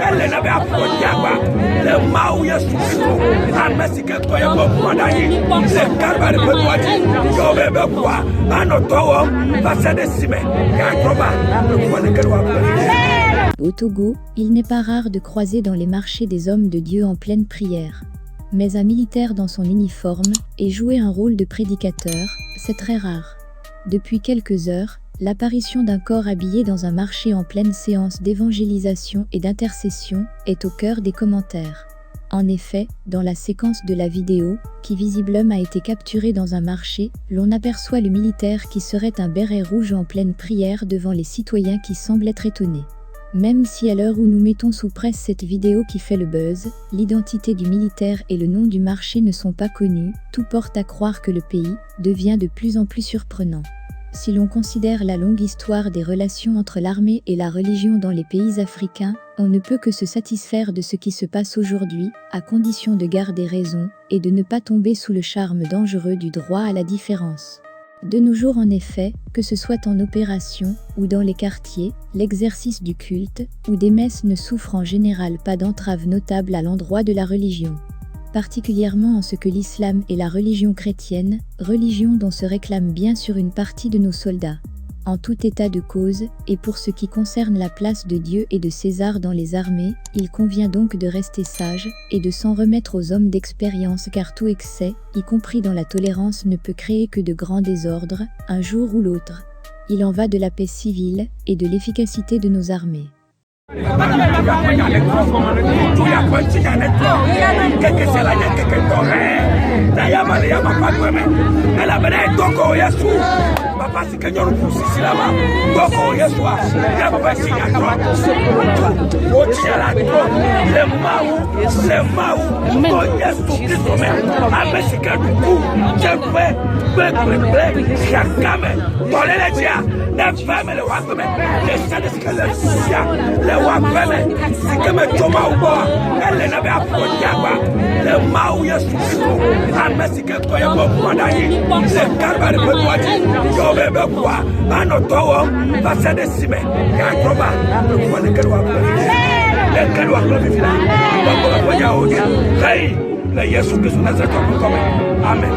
elle n'avait pas le Maou Yasuko, un Mexicain qui a beaucoup le Carba de Boadi, Jove Bekwa, un Ottawa, Passa de Sime, Yatroba, Au Togo, il n'est pas rare de croiser dans les marchés des hommes de Dieu en pleine prière. Mais un militaire dans son uniforme et jouer un rôle de prédicateur, c'est très rare. Depuis quelques heures, l'apparition d'un corps habillé dans un marché en pleine séance d'évangélisation et d'intercession est au cœur des commentaires. En effet, dans la séquence de la vidéo, qui visiblement a été capturée dans un marché, l'on aperçoit le militaire qui serait un béret rouge en pleine prière devant les citoyens qui semblent être étonnés. Même si à l'heure où nous mettons sous presse cette vidéo qui fait le buzz, l'identité du militaire et le nom du marché ne sont pas connus, tout porte à croire que le pays devient de plus en plus surprenant. Si l'on considère la longue histoire des relations entre l'armée et la religion dans les pays africains, on ne peut que se satisfaire de ce qui se passe aujourd'hui, à condition de garder raison et de ne pas tomber sous le charme dangereux du droit à la différence. De nos jours en effet, que ce soit en opération ou dans les quartiers, l'exercice du culte ou des messes ne souffre en général pas d'entraves notables à l'endroit de la religion. Particulièrement en ce que l'islam est la religion chrétienne, religion dont se réclame bien sûr une partie de nos soldats. En tout état de cause, et pour ce qui concerne la place de Dieu et de César dans les armées, il convient donc de rester sage et de s'en remettre aux hommes d'expérience car tout excès, y compris dans la tolérance, ne peut créer que de grands désordres, un jour ou l'autre. Il en va de la paix civile et de l'efficacité de nos armées. Papa si kenyoru pusi lama doko yeswa ya baba si nyato otiala to le mau o yesu kristo me amesika duku jefe bekwe shakame tolele dia ne femme le wakome le sade skele sia le wakome sikeme choma ubo ele na be afonjaba le mau yesu kristo amesika ko ya bo kwadayi le karba de boadi Jove Bekwa, un Ottawa, Passa de Sime, Yatroba, le Kelwa, le Kelwa, le Yesu Christ Nazareth, Amen.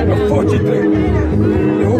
Le 43, le